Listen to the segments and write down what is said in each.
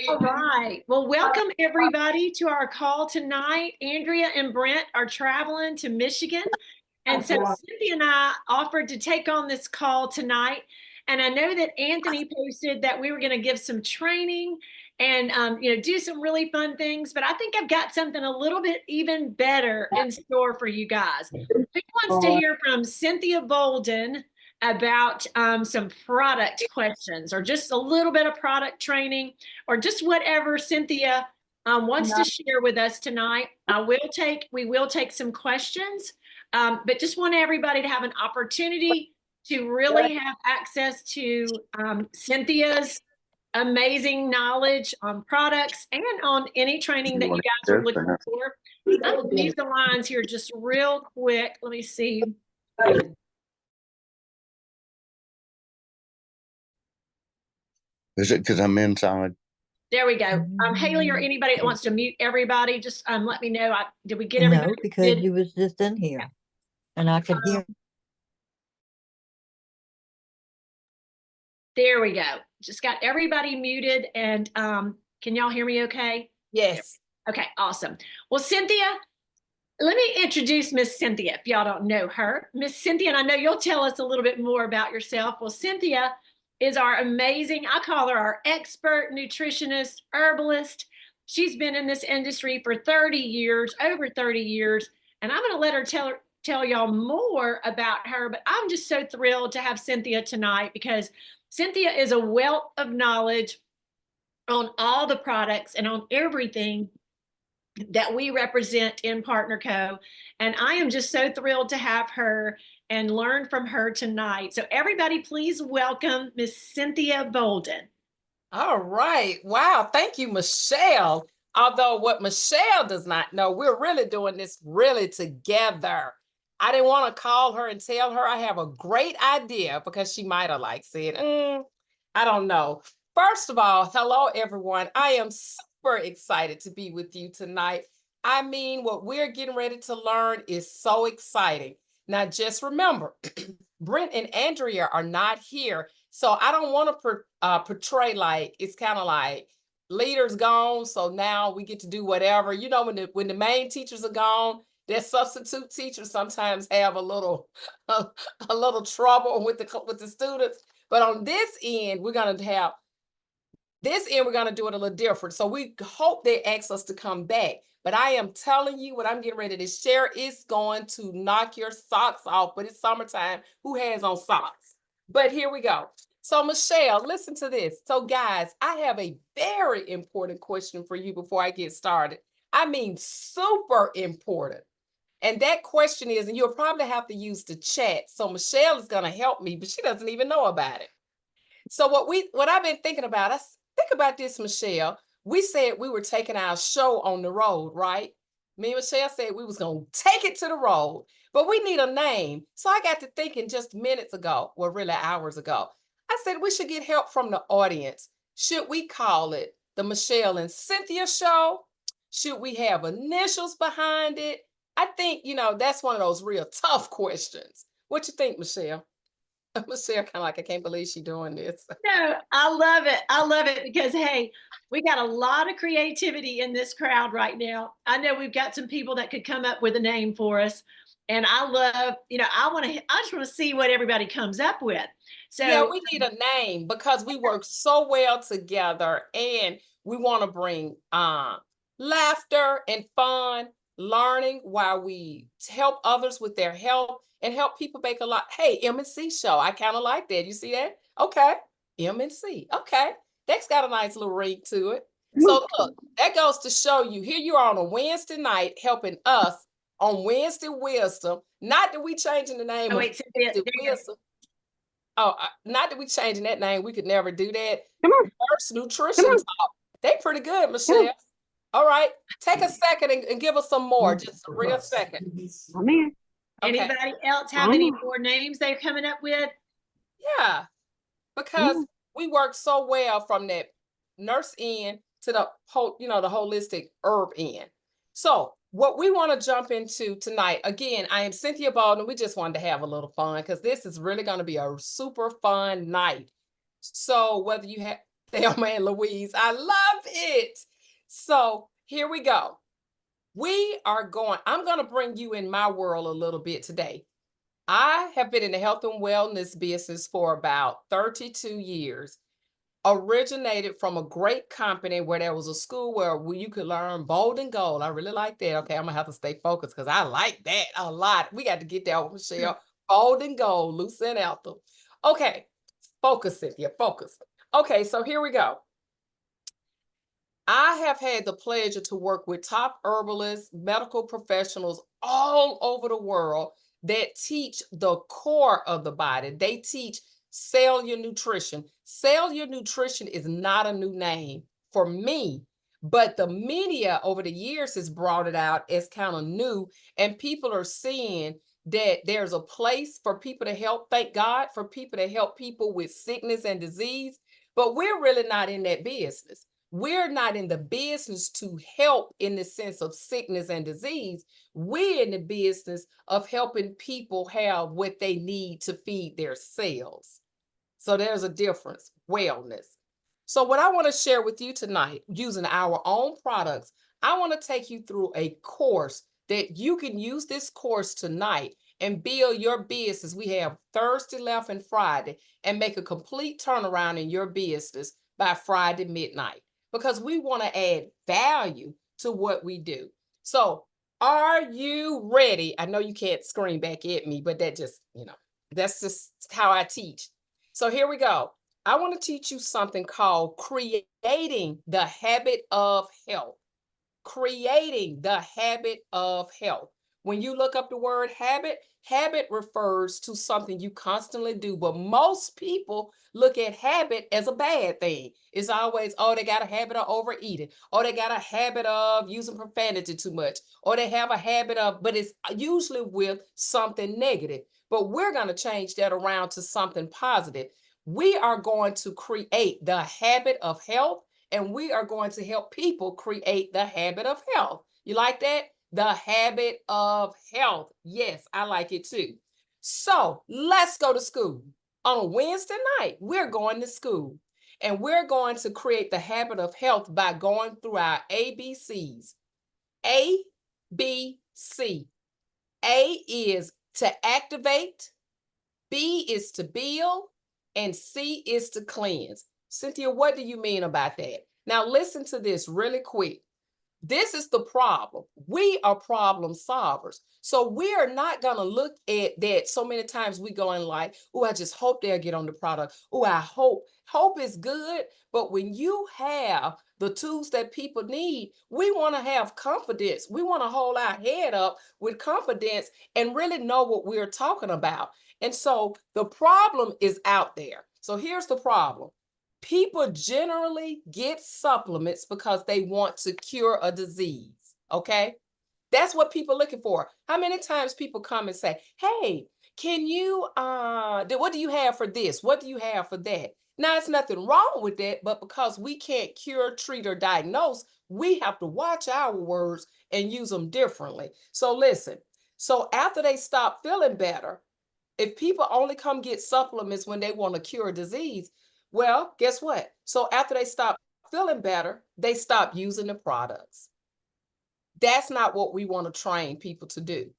All right. Well, welcome everybody to our call tonight. Andrea and Brent are traveling to Michigan. And so Cynthia and I offered to take on this call tonight. And I know that Anthony posted that we were going to give some training and do some really fun things. But I think I've got something a little bit even better in store for you guys. Who wants to hear from Cynthia Bolden about some product questions or just a little bit of product training or just whatever Cynthia wants to share with us tonight? We will take some questions, but just want everybody to have an opportunity to really have access to Cynthia's amazing knowledge on products and on any training that you guys are looking for. I'm going to use the lines here just real quick. Let me see. Is it because I'm inside? There we go. Haley or anybody that wants to mute everybody, just let me know. Did we get everybody? No, because you was just in here and I could hear. There we go. Just got everybody muted. And can y'all hear me okay? Yes. Okay, awesome. Well, Cynthia, let me introduce Miss Cynthia if y'all don't know her. Miss Cynthia, and I know you'll tell us a little bit more about yourself. Well, Cynthia is our amazing, I call her our expert nutritionist, herbalist. She's been in this industry for 30 years, over 30 years, and I'm going to let her tell y'all more about her, but I'm just so thrilled to have Cynthia tonight because Cynthia is a wealth of knowledge on all the products and on everything that we represent in Partner Co. And I am just so thrilled to have her and learn from her tonight. So everybody, please welcome Miss Cynthia Bolden. All right. Wow. Thank you, Michelle. Although what Michelle does not know, we're really doing this really together. I didn't want to call her and tell her I have a great idea because she might have said, I don't know. First of all, hello, everyone. I am super excited to be with you tonight. I mean, what we're getting ready to learn is so exciting. Now, just remember, Brent and Andrea are not here. So I don't want to portray it's kind of like leaders gone. So now we get to do whatever. You know, when the main teachers are gone, their substitute teachers sometimes have a little trouble with the students. But on this end, we're going to do it a little different. So we hope they ask us to come back. But I am telling you what I'm getting ready to share is going to knock your socks off. But it's summertime. Who has on socks? But here we go. So Michelle, listen to this. So guys, I have a very important question for you before I get started. I mean, super important. And that question is, and you'll probably have to use the chat. So Michelle is going to help me, but she doesn't even know about it. So what I've been thinking about, think about this, Michelle. We said we were taking our show on the road, right? Me and Michelle said we was going to take it to the road, but we need a name. So I got to thinking just minutes ago, well, really hours ago. I said we should get help from the audience. Should we call it the Michele and Cynthia Show? Should we have initials behind it? I think, that's one of those real tough questions. What you think, Michelle? Michelle kind of I can't believe she's doing this. No, I love it. I love it because, hey, we got a lot of creativity in this crowd right now. I know we've got some people that could come up with a name for us. And I love, I just want to see what everybody comes up with. So yeah, we need a name because we work so well together and we want to bring laughter and fun, learning while we help others with their health and help people make a lot. Hey, M&C show. I kind of like that. You see that? Okay. M&C. Okay. That's got a nice little ring to it. So look, that goes to show you, here you are on a Wednesday night helping us on Wednesday Wisdom. Not that we changing the name of Wednesday Wisdom. Oh, not that we changing that name. We could never do that. First Nutrition Talk. They pretty good, Michelle. All right. Take a second and give us some more. Just a real second. Okay. Anybody else have any more names they're coming up with? Yeah. Because we work so well from that nurse end to the whole, the holistic herb end. So what we want to jump into tonight, again, I am Cynthia Bolden. We just wanted to have a little fun because this is really going to be a super fun night. So whether you have Thelma and Louise, I love it. So here we go. I'm going to bring you in my world a little bit today. I have been in the health and wellness business for about 32 years. Originated from a great company where there was a school where you could learn Bolden Gold. I really like that. Okay, I'm gonna have to stay focused because I like that a lot. We got to get that, Michelle. Bolden Gold, Lucy and Ethel. Okay, focus, Cynthia, focus. Okay, so here we go. I have had the pleasure to work with top herbalists, medical professionals all over the world that teach the core of the body. They teach cellular nutrition. Cellular nutrition is not a new name for me, but the media over the years has brought it out as kind of new, and people are seeing that there's a place for people to help, thank God, for people to help people with sickness and disease, but we're really not in that business. We're not in the business to help in the sense of sickness and disease. We're in the business of helping people have what they need to feed their cells. So there's a difference, wellness. So what I want to share with you tonight, using our own products, I want to take you through a course that you can use this course tonight and build your business. We have Thursday left and Friday, and make a complete turnaround in your business by Friday midnight, because we want to add value to what we do. So are you ready? I know you can't scream back at me, but that just, that's just how I teach. So here we go. I want to teach you something called creating the habit of health. Creating the habit of health. When you look up the word habit, habit refers to something you constantly do, but most people look at habit as a bad thing. It's always, oh, they got a habit of overeating, or they got a habit of using profanity too much, or they have a habit of, but it's usually with something negative. But we're going to change that around to something positive. We are going to create the habit of health, and we are going to help people create the habit of health. You like that? The habit of health. Yes, I like it too. So let's go to school. On a Wednesday night, we're going to school, and we're going to create the habit of health by going through our ABCs. A, B, C. A is to activate, B is to build, and C is to cleanse. Cynthia, what do you mean about that? Now, listen to this really quick. This is the problem. We are problem solvers. So we are not going to look at that. So many times we go in like, oh, I just hope they'll get on the product. Oh, I hope. Hope is good. But when you have the tools that people need, we want to have confidence. We want to hold our head up with confidence and really know what we're talking about. And so the problem is out there. So here's the problem. People generally get supplements because they want to cure a disease, okay? That's what people are looking for. How many times people come and say, hey, can you, what do you have for this? What do you have for that? Now, it's nothing wrong with that, but because we can't cure, treat, or diagnose, we have to watch our words and use them differently. So listen, so after they stop feeling better, if people only come get supplements when they want to cure a disease, well, guess what? So after they stop feeling better, they stop using the products. That's not what we want to train people to do.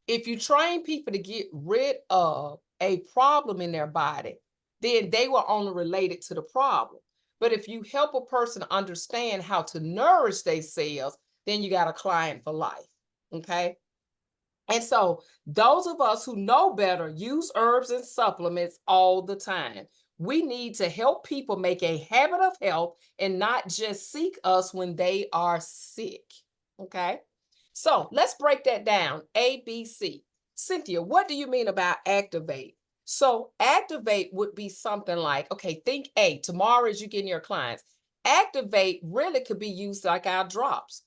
If you train people to get rid of a problem in their body, then they will only relate it to the problem. But if you help a person understand how to nourish their cells, then you got a client for life. Okay. And so those of us who know better use herbs and supplements all the time. We need to help people make a habit of health and not just seek us when they are sick. Okay. So let's break that down. A, B, C. Cynthia, what do you mean about activate? So activate would be something like, okay, think A, tomorrow as you get in your clients. Activate really could be used like our drops.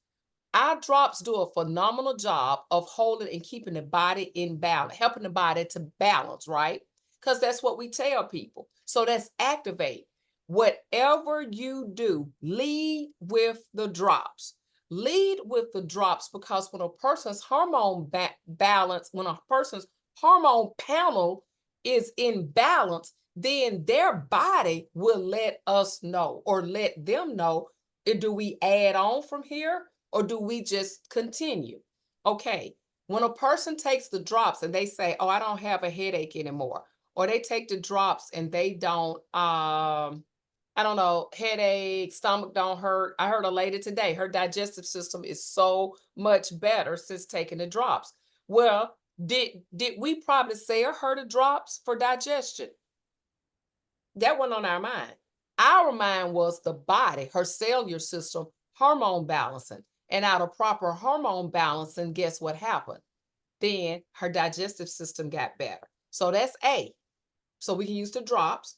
Our drops do a phenomenal job of holding and keeping the body in balance, helping the body to balance, right? Because that's what we tell people. So that's activate. Whatever you do, lead with the drops. Lead with the drops because when a person's hormone balance, when a person's hormone panel is in balance, then their body will let us know or let them know, do we add on from here or do we just continue? Okay, when a person takes the drops and they say, oh, I don't have a headache anymore, or they take the drops and they don't, I don't know, headache, stomach don't hurt. I heard a lady today, her digestive system is so much better since taking the drops. Well, did we probably sell her the drops for digestion? That wasn't on our mind. Our mind was the body, her cellular system, hormone balancing. And out of proper hormone balancing, guess what happened? Then her digestive system got better. So that's A. So we can use the drops.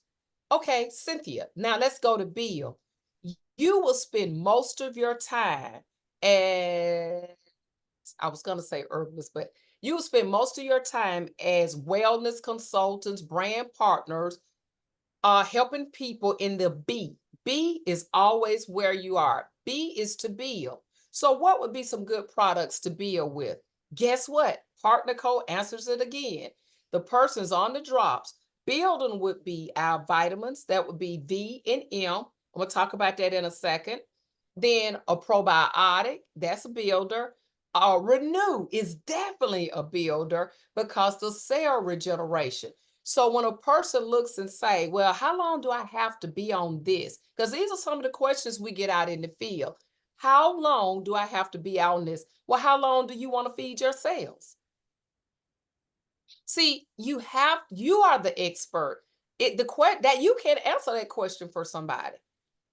Okay, Cynthia, now let's go to Bill. You will spend most of your time as, I was going to say herbalists, but you will spend most of your time as wellness consultants, brand partners, helping people in the B. B is always where you are. B is to build. So what would be some good products to build with? Guess what? Partner code answers it again. The person's on the drops. Building would be our vitamins. That would be V and M. I'm going to talk about that in a second. Then a probiotic, that's a builder. Renew is definitely a builder because the cell regeneration. So when a person looks and say, well, how long do I have to be on this? Because these are some of the questions we get out in the field. How long do I have to be on this? Well, how long do you want to feed your cells? See, you are the expert. That you can answer that question for somebody,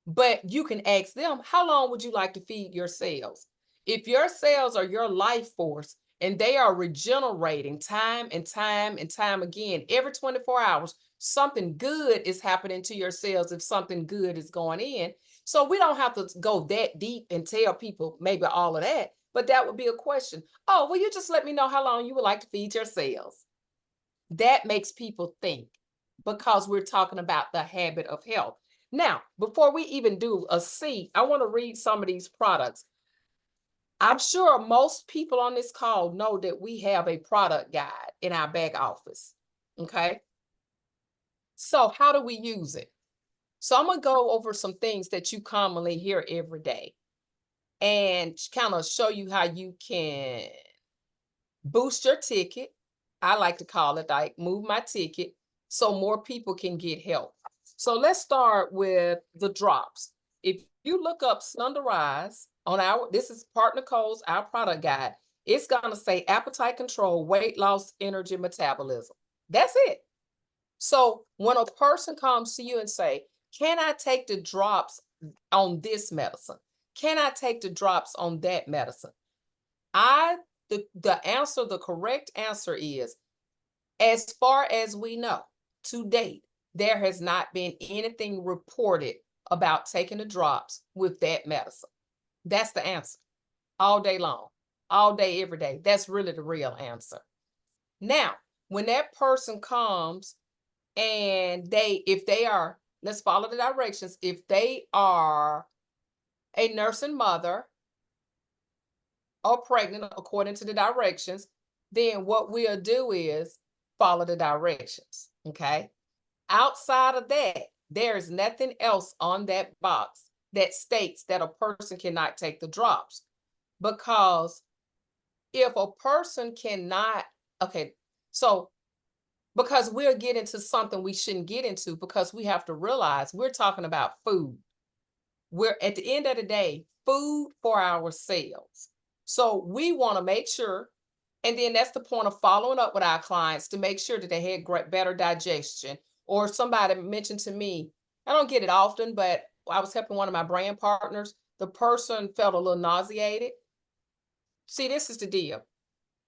but you can ask them, how long would you like to feed your cells? If your cells are your life force and they are regenerating time and time and time again, every 24 hours, something good is happening to your cells if something good is going in. So we don't have to go that deep and tell people maybe all of that, but that would be a question. Oh, well, you just let me know how long you would like to feed your cells. That makes people think because we're talking about the habit of health. Now, before we even do a C, I want to read some of these products. I'm sure most people on this call know that we have a product guide in our back office. Okay. So how do we use it? So I'm going to go over some things that you commonly hear every day and kind of show you how you can boost your ticket. I like to call it like move my ticket so more people can get help. So let's start with the drops. If you look up Slenderize on this is Partner Code's, our product guide, it's going to say appetite control, weight loss, energy, metabolism. That's it. So when a person comes to you and say, can I take the drops on this medicine? Can I take the drops on that medicine? The correct answer is, as far as we know, to date, there has not been anything reported about taking the drops with that medicine. That's the answer. All day long, all day, every day. That's really the real answer. Now, when that person comes and let's follow the directions. If they are a nursing mother or pregnant, according to the directions, then what we'll do is follow the directions, okay? Outside of that, there is nothing else on that box that states that a person cannot take the drops. Because if a person cannot, because we'll get into something we shouldn't get into because we have to realize we're talking about food. We're at the end of the day, food for our cells. So we want to make sure, and then that's the point of following up with our clients to make sure that they had better digestion. Or somebody mentioned to me, I don't get it often, but I was helping one of my brand partners. The person felt a little nauseated. See, this is the deal.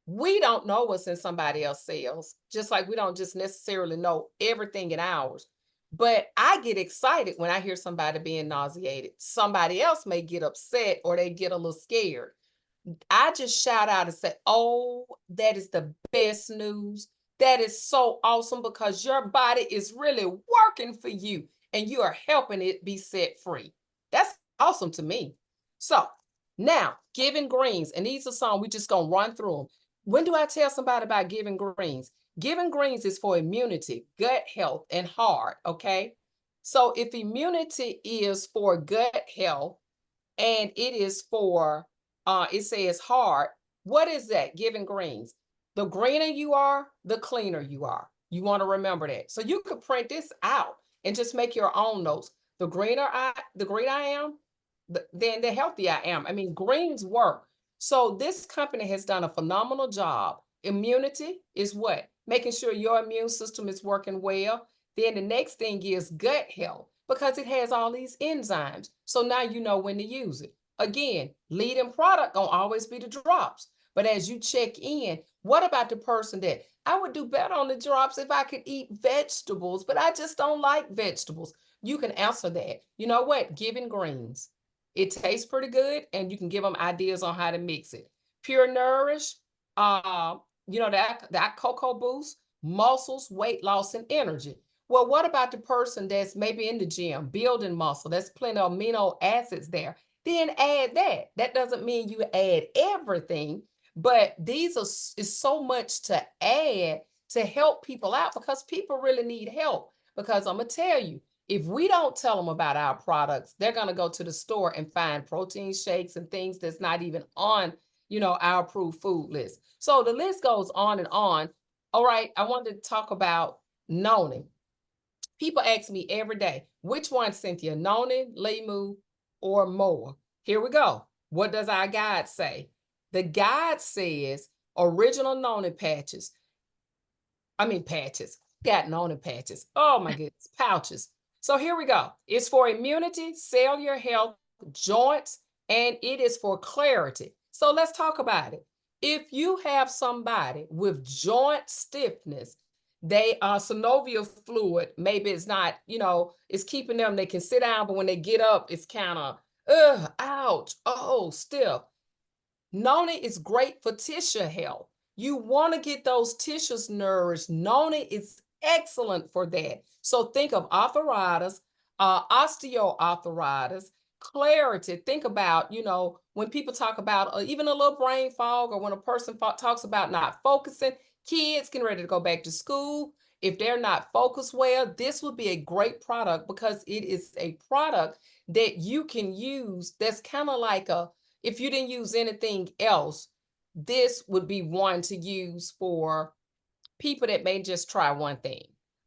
We don't know what's in somebody else's cells, just like we don't just necessarily know everything in ours. But I get excited when I hear somebody being nauseated. Somebody else may get upset or they get a little scared. I just shout out and say, oh, that is the best news. That is so awesome because your body is really working for you and you are helping it be set free. That's awesome to me. So now, giving greens, and these are some, we just going to run through them. When do I tell somebody about giving greens? Giving greens is for immunity, gut health, and heart, okay? So if immunity is for gut health and it is for, it says heart, what is that? Giving greens. The greener you are, the cleaner you are. You want to remember that. So you could print this out and just make your own notes. The greener I am, then the healthier I am. I mean, greens work. So this company has done a phenomenal job. Immunity is what? Making sure your immune system is working well. Then the next thing is gut health because it has all these enzymes. So now you know when to use it. Again, leading product gonna always be the drops. But as you check in, what about the person that I would do better on the drops if I could eat vegetables, but I just don't like vegetables? You can answer that. You know what? Giving greens. It tastes pretty good, and you can give them ideas on how to mix it. Pure Nourish, that cocoa boost, muscles, weight loss, and energy. Well, what about the person that's maybe in the gym, building muscle? There's plenty of amino acids there. Then add that. That doesn't mean you add everything, but is so much to add to help people out because people really need help. Because I'm gonna tell you, if we don't tell them about our products, they're gonna go to the store and find protein shakes and things that's not even on, our approved food list. So the list goes on and on. All right, I wanted to talk about Noni. People ask me every day, which one, Cynthia, Noni, Limu, or more? Here we go. What does our guide say? The guide says original Noni patches. Got Noni patches. Oh my goodness, pouches. So here we go. It's for immunity, cellular health, joints, and it is for clarity. So let's talk about it. If you have somebody with joint stiffness, they are synovial fluid, maybe it's not, it's keeping them, they can sit down, but when they get up, it's kind of, ouch, oh, stiff. Noni is great for tissue health. You want to get those tissues nourished. Noni is excellent for that. So think of arthritis, osteoarthritis, clarity. Think about, when people talk about even a little brain fog, or when a person talks about not focusing, kids getting ready to go back to school. If they're not focused well, this would be a great product because it is a product that you can use that's kind of like if you didn't use anything else, this would be one to use for people that may just try one thing.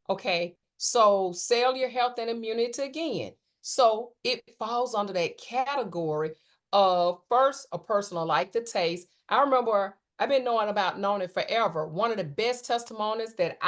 Okay, so cellular health and immunity again. So it falls under that category of, first, a person will like the taste. I remember I've been knowing about Noni forever. One of the best testimonies that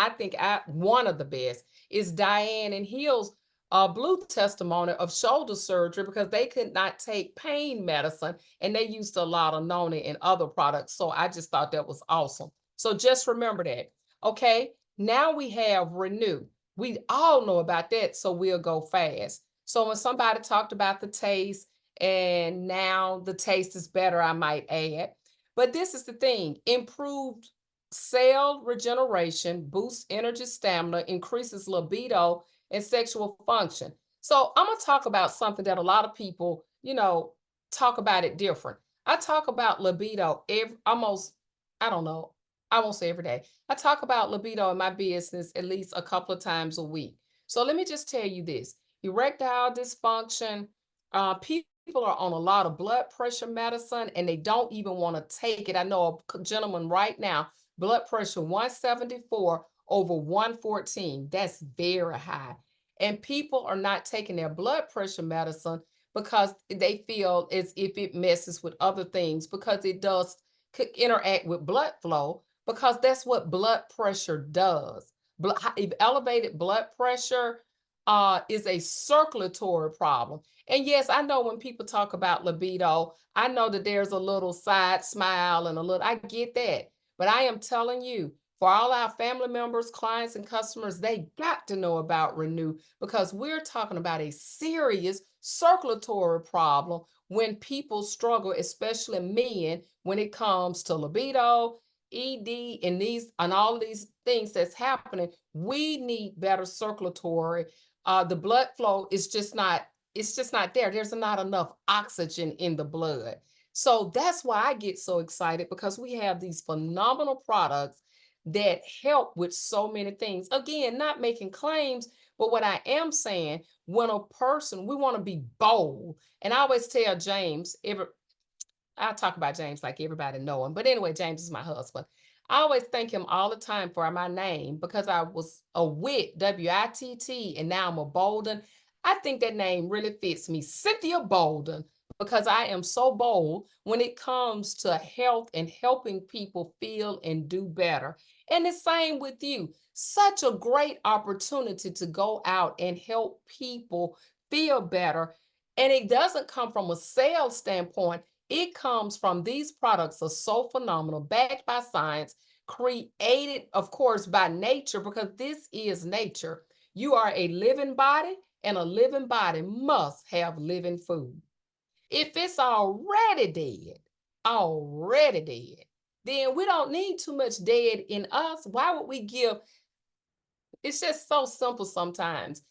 one of the best is Diane and Hill's blue testimony of shoulder surgery because they could not take pain medicine and they used a lot of Noni and other products. So I just thought that was awesome. So just remember that. Okay, now we have Renew. We all know about that, so we'll go fast. So when somebody talked about the taste and now the taste is better, I might add. But this is the thing, improved cell regeneration, boosts energy stamina, increases libido, and sexual function. So I'm going to talk about something that a lot of people, talk about it different. I talk about libido I won't say every day. I talk about libido in my business at least a couple of times a week. So let me just tell you this. Erectile dysfunction, people are on a lot of blood pressure medicine and they don't even want to take it. I know a gentleman right now, blood pressure 174 over 114. That's very high. And people are not taking their blood pressure medicine because they feel as if it messes with other things, because it does interact with blood flow, because that's what blood pressure does. Elevated blood pressure is a circulatory problem. And yes, I know when people talk about libido, I know that there's a little side smile and I get that. But I am telling you, for all our family members, clients, and customers, they got to know about Renew, because we're talking about a serious circulatory problem when people struggle, especially men, when it comes to libido, ED, and all these things that's happening. We need better circulatory. The blood flow is just not there. There's not enough oxygen in the blood. So that's why I get so excited, because we have these phenomenal products that help with so many things. Again, not making claims, but what I am saying, when a person, we want to be bold. And I always tell James, I talk about James like everybody know him. But anyway, James is my husband. I always thank him all the time for my name because I was a Witt, W-I-T-T, and now I'm a Bolden. I think that name really fits me, Cynthia Bolden, because I am so bold when it comes to health and helping people feel and do better. And the same with you. Such a great opportunity to go out and help people feel better. And it doesn't come from a sales standpoint. It comes from these products are so phenomenal, backed by science, created, of course, by nature, because this is nature. You are a living body, and a living body must have living food. If it's already dead, then we don't need too much dead in us. Why would we give? It's just so simple sometimes.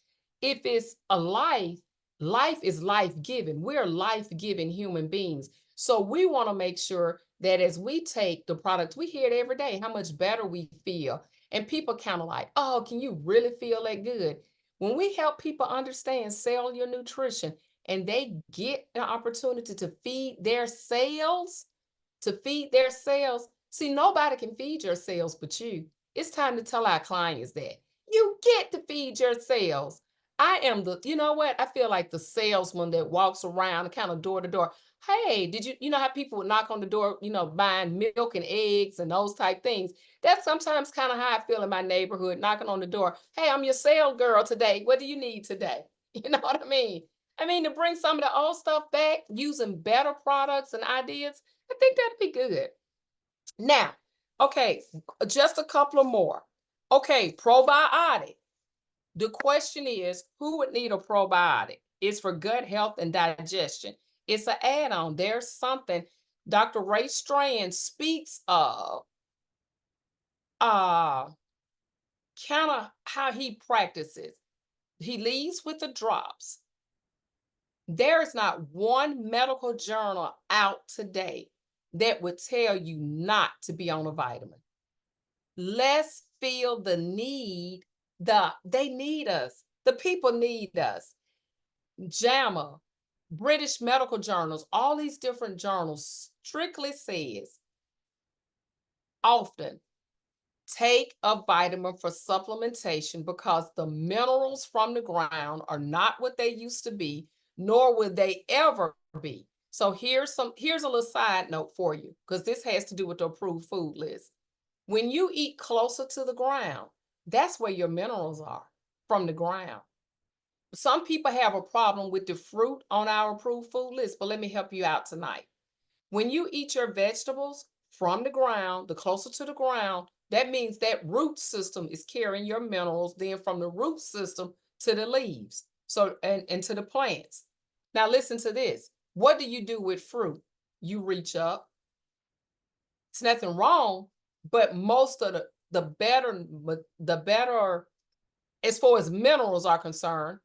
If it's a life, life is life-giving. We're life-giving human beings. So we want to make sure that as we take the product, we hear it every day, how much better we feel. And people kind of like, oh, can you really feel that good? When we help people understand cellular nutrition and they get an opportunity to feed their cells, see, nobody can feed your cells but you. It's time to tell our clients that you get to feed your cells. I am you know what? I feel like the salesman that walks around kind of door to door. Hey, you know how people would knock on the door, buying milk and eggs and those type things. That's sometimes kind of how I feel in my neighborhood, knocking on the door. Hey, I'm your sale girl today. What do you need today? You know what I mean? I mean, to bring some of the old stuff back using better products and ideas, I think that'd be good. Now, okay, just a couple of more. Okay, probiotic. The question is, who would need a probiotic? It's for gut health and digestion. It's an add-on. There's something Dr. Ray Strand speaks of, kind of how he practices. He leads with the drops. There is not one medical journal out today that would tell you not to be on a vitamin. Let's feel the need. They need us. The people need us. JAMA, British medical journals, all these different journals strictly says often take a vitamin for supplementation because the minerals from the ground are not what they used to be, nor will they ever be. So here's a little side note for you, because this has to do with the approved food list. When you eat closer to the ground, that's where your minerals are, from the ground. Some people have a problem with the fruit on our approved food list, but let me help you out tonight. When you eat your vegetables from the ground, the closer to the ground, that means that root system is carrying your minerals then from the root system to the leaves, and to the plants. Now listen to this. What do you do with fruit? You reach up. It's nothing wrong, but most of the better as far as minerals are concerned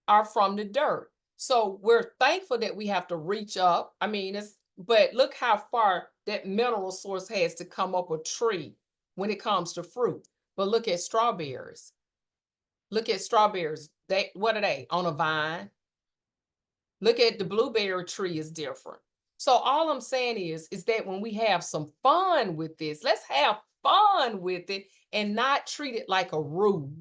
are from the dirt. So we're thankful that we have to reach up. I mean, but look how far that mineral source has to come up a tree when it comes to fruit. But look at strawberries. Look at strawberries. What are they? On a vine. Look at the blueberry tree is different. So all I'm saying is that when we have some fun with this, let's have fun with it and not treat it like a rule.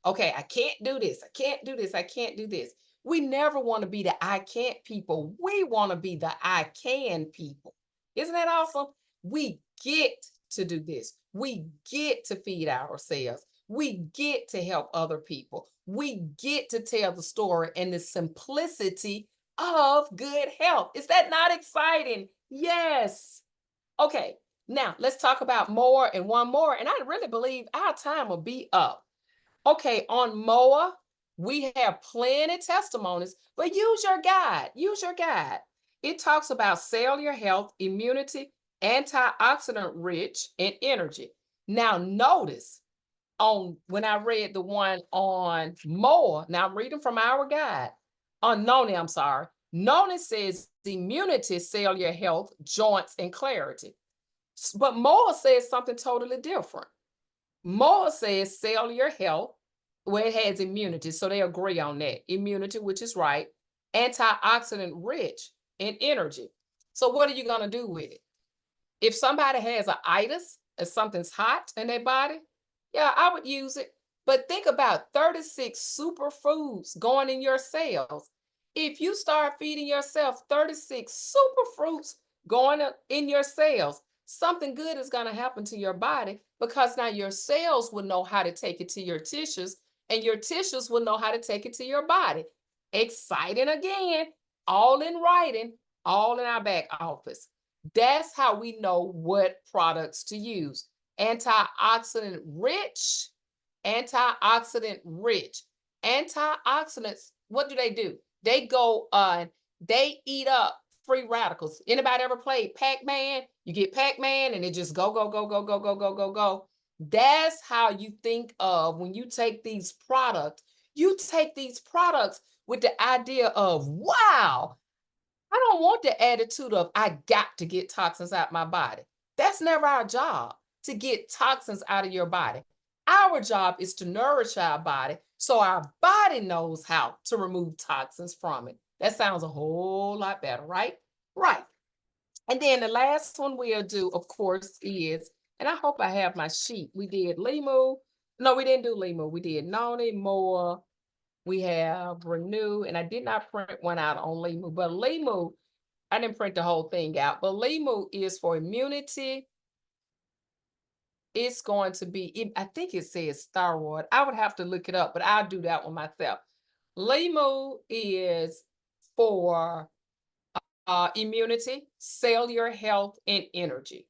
Okay, I can't do this. I can't do this. I can't do this. We never want to be the I can't people. We want to be the I can people. Isn't that awesome? We get to do this. We get to feed ourselves. We get to help other people. We get to tell the story and the simplicity of good health. Is that not exciting? Yes. Okay, now let's talk about more and one more. And I really believe our time will be up. Okay, on MOA, we have plenty of testimonies, but use your guide. Use your guide. It talks about cellular health, immunity, antioxidant rich, and energy. Now notice when I read the one on MOA, now I'm reading from our guide. On NONI, I'm sorry. NONI says immunity, cellular health, joints, and clarity. But MOA says something totally different. MOA says cellular health, where it has immunity. So they agree on that. Immunity, which is right. Antioxidant rich in energy. So what are you going to do with it? If somebody has an itis, if something's hot in their body, yeah, I would use it. But think about 36 superfoods going in your cells. If you start feeding yourself 36 superfruits going in your cells, something good is going to happen to your body, because now your cells will know how to take it to your tissues, and your tissues will know how to take it to your body. Exciting again, all in writing, all in our back office. That's how we know what products to use. Antioxidant rich, antioxidant rich. Antioxidants, what do? They go on, they eat up free radicals. Anybody ever played Pac-Man? You get Pac-Man and it just go, go, go, go, go, go, go, go, go. That's how you think of when you take these products. You take these products with the idea of, wow, I don't want the attitude of, I got to get toxins out my body. That's never our job, to get toxins out of your body. Our job is to nourish our body so our body knows how to remove toxins from it. That sounds a whole lot better, right? Right. And then the last one we'll do, of course, is, and I hope I have my sheet. We did Limu. No, we didn't do Limu. We did Noni, Moa. We have Renew, and I did not print one out on Limu, but Limu, I didn't print the whole thing out, but Limu is for immunity. It's going to be, I think it says thyroid. I would have to look it up, but I'll do that one myself. Limu is for immunity, cellular health, and energy.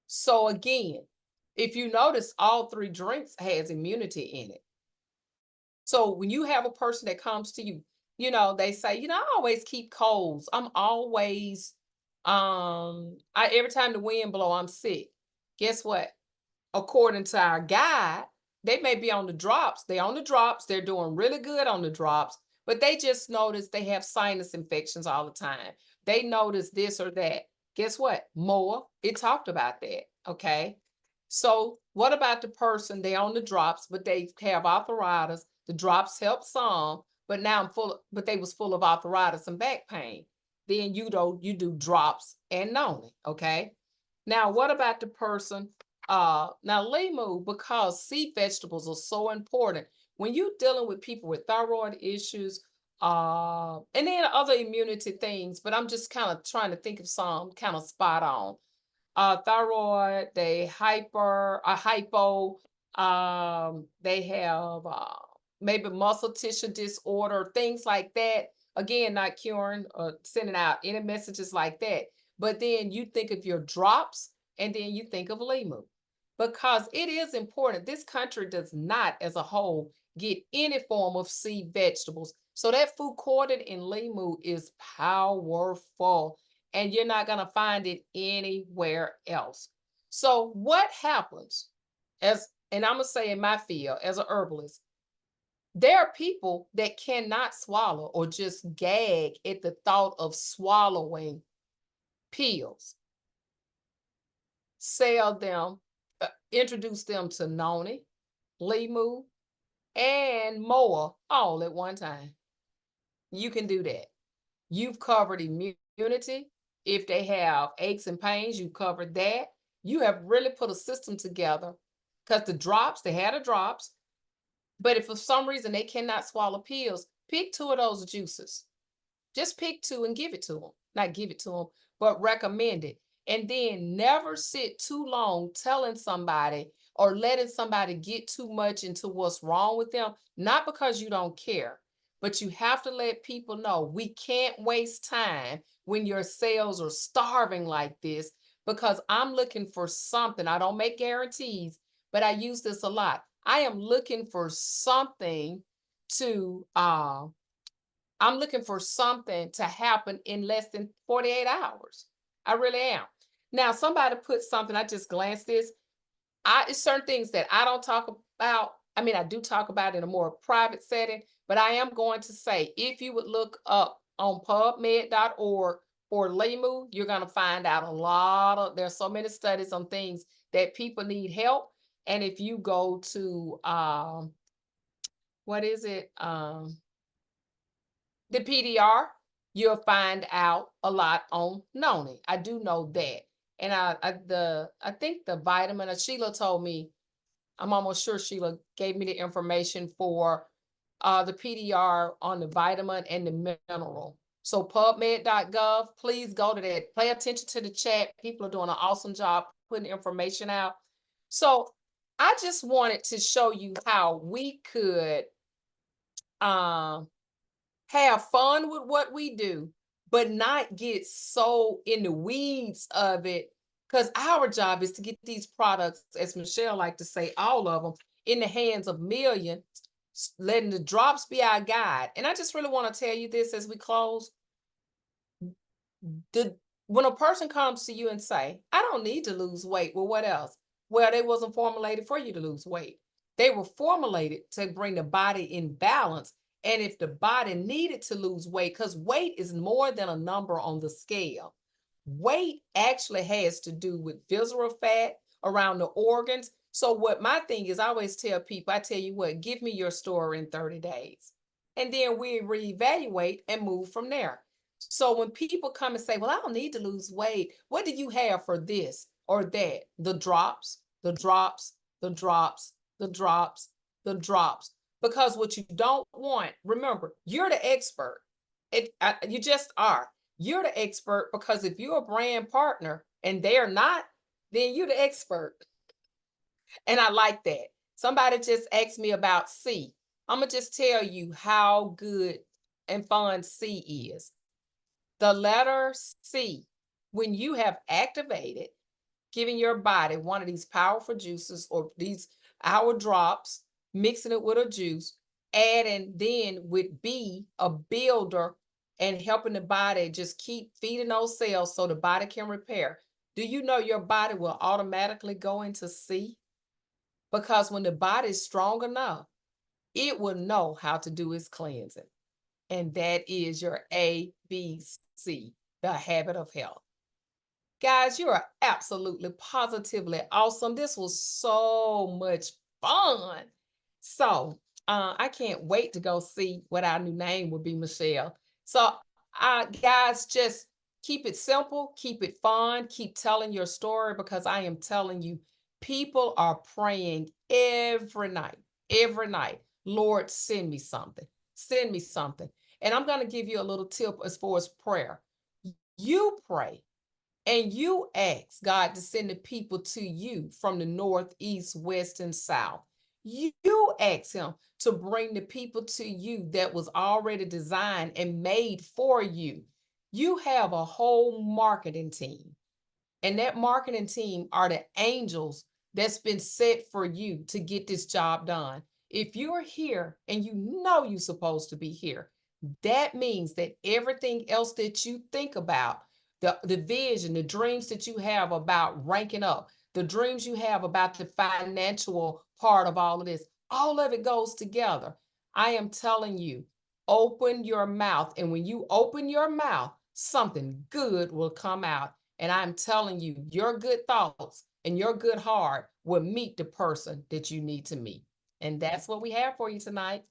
So again, if you notice, all three drinks has immunity in it. So when you have a person that comes to you, they say, I always keep colds. I'm always, every time the wind blow, I'm sick. Guess what? According to our guide, they may be on the drops. They're on the drops. They're doing really good on the drops, but they just notice they have sinus infections all the time. They notice this or that. Guess what? MOA, it talked about that. Okay. So what about the person, they on the drops, but they have arthritis? The drops help some, but now but they was full of arthritis and back pain. Then you do drops and Noni. Okay. Now, what about the person? Now Limu, because sea vegetables are so important when you're dealing with people with thyroid issues, and then other immunity things, but I'm just kind of trying to think of some kind of spot on. Thyroid, they hypo, they have maybe muscle tissue disorder, things like that. Again, not curing or sending out any messages like that. But then you think of your drops, and then you think of Limu, because it is important. This country does not, as a whole, get any form of sea vegetables. So that fucoidan in Limu is powerful, and you're not going to find it anywhere else. So what happens, and I'm going to say in my field as a herbalist, there are people that cannot swallow or just gag at the thought of swallowing pills. Sell them, introduce them to Noni, Limu, and Moa all at one time. You can do that. You've covered immunity. If they have aches and pains, you've covered that. You have really put a system together, because the drops, they had the drops, but if for some reason they cannot swallow pills, pick 2 of those juices. Just pick 2 and give it to them. Not give it to them, but recommend it. And then never sit too long telling somebody or letting somebody get too much into what's wrong with them, not because you don't care, but you have to let people know we can't waste time when your cells are starving like this, because I'm looking for something. I don't make guarantees, but I use this a lot. I am looking for something to I'm looking for something to happen in less than 48 hours. I really am. Now, somebody put something, I just glanced this. It's certain things that I don't talk about. I mean, I do talk about it in a more private setting, but I am going to say, if you would look up on pubmed.org for Limu, you're going to find out there's so many studies on things that people need help. And if you go to, what is it? The PDR, you'll find out a lot on Noni. I do know that. And I think the vitamin, Sheila told me, I'm almost sure Sheila gave me the information for the PDR on the vitamin and the mineral. So pubmed.gov, please go to that. Pay attention to the chat. People are doing an awesome job putting information out. So I just wanted to show you how we could have fun with what we do, but not get so in the weeds of it. Because our job is to get these products, as Michele like to say, all of them, in the hands of millions, letting the drops be our guide. And I just really want to tell you this as we close. When a person comes to you and say, I don't need to lose weight, well, what else? Well, they wasn't formulated for you to lose weight. They were formulated to bring the body in balance. And if the body needed to lose weight, because weight is more than a number on the scale. Weight actually has to do with visceral fat around the organs. So what my thing is, I always tell people, I tell you what, give me your story in 30 days. And then we reevaluate and move from there. So when people come and say, well, I don't need to lose weight, what do you have for this or that? The drops, the drops, the drops, the drops, the drops. Because what you don't want, remember, you're the expert. You just are. You're the expert, because if you're a brand partner and they're not, then you're the expert. And I like that. Somebody just asked me about C. I'm going to just tell you how good and fun C is. The letter C, when you have activated, giving your body one of these powerful juices or these our drops, mixing it with a juice, adding then with B, a builder, and helping the body just keep feeding those cells so the body can repair. Do you know your body will automatically go into C? Because when the body is strong enough, it will know how to do its cleansing. And that is your ABC, the habit of health. Guys, you are absolutely positively awesome. This was so much fun. So I can't wait to go see what our new name will be, Michele. So guys, just keep it simple, keep it fun, keep telling your story, because I am telling you, people are praying every night, every night. Lord, send me something, send me something. And I'm going to give you a little tip as far as prayer. You pray and you ask God to send the people to you from the north, east, west, and south. You ask him to bring the people to you that was already designed and made for you. You have a whole marketing team. And that marketing team are the angels that's been set for you to get this job done. If you're here and you know you're supposed to be here, that means that everything else that you think about, the vision, the dreams that you have about ranking up, the dreams you have about the financial part of all of this, all of it goes together. I am telling you, open your mouth. And when you open your mouth, something good will come out. And I'm telling you, your good thoughts and your good heart will meet the person that you need to meet. And that's what we have for you tonight.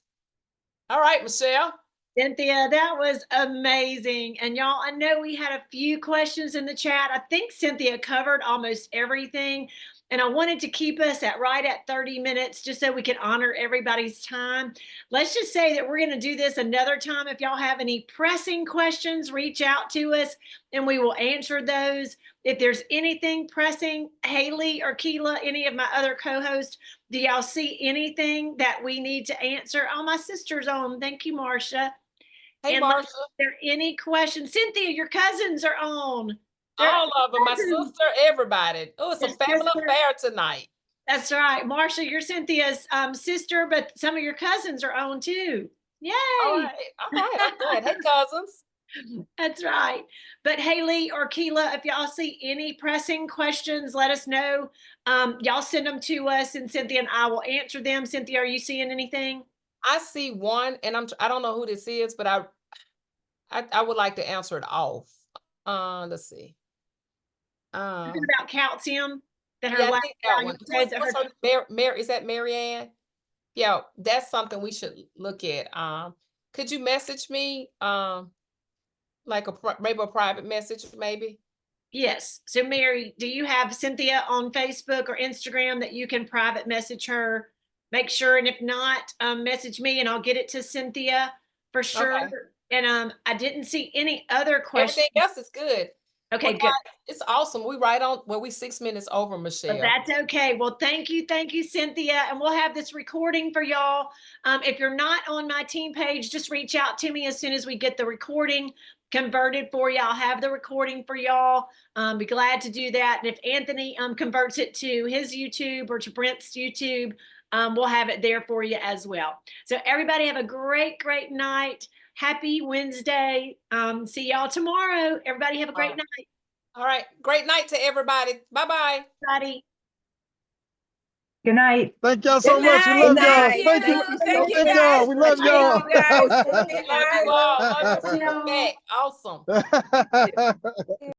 All right, Michele. Cynthia, that was amazing. And y'all, I know we had a few questions in the chat. I think Cynthia covered almost everything. And I wanted to keep us right at 30 minutes just so we can honor everybody's time. Let's just say that we're going to do this another time. If y'all have any pressing questions, reach out to us and we will answer those. If there's anything pressing, Haley or Keela, any of my other co-hosts, do y'all see anything that we need to answer? Oh, my sister's on. Thank you, Marcia. Hey, And Marcia. Is there any questions? Cynthia, your cousins are on. All of them, my sister, everybody. Oh, it's a family affair tonight. That's right. Marcia, you're Cynthia's sister, but some of your cousins are on too. Yay. All right. I'm good. Hey, cousins. That's right. But Haley or Keela, if y'all see any pressing questions, let us know. Y'all send them to us and Cynthia and I will answer them. Cynthia, are you seeing anything? I see one, and I don't know who this is, but I would like to answer it off. Let's see. About calcium. that her Yeah, I last think that value one. says that What's her, is that Mary Ann? Yeah, that's something we should look at. Could you message me, like maybe a private message, maybe? Yes. So Mary, do you have Cynthia on Facebook or Instagram that you can private message her? Make sure, and if not, message me and I'll get it to Cynthia for sure. Okay. And I didn't see any other questions. Everything else is good. Okay, Well, good. guys, it's awesome. We right on, well, we 6 minutes over, But Michelle. that's okay. Well, thank you, Cynthia. And we'll have this recording for y'all. If you're not on my team page, just reach out to me as soon as we get the recording converted for you. I'll have the recording for y'all. Be glad to do that. And if Anthony converts it to his YouTube or to Brent's YouTube, we'll have it there for you as well. So everybody have a great night. Happy Wednesday. See y'all tomorrow. Everybody have a great night. All right. Great night to everybody. Bye-bye. Everybody. Good night. Thank y'all so Good much. We night. love y'all. Thank Thank you. you. Thank you, Thank y'all. guys. We love Appreciate y'all. you guys. Love you all. Love you back. Awesome.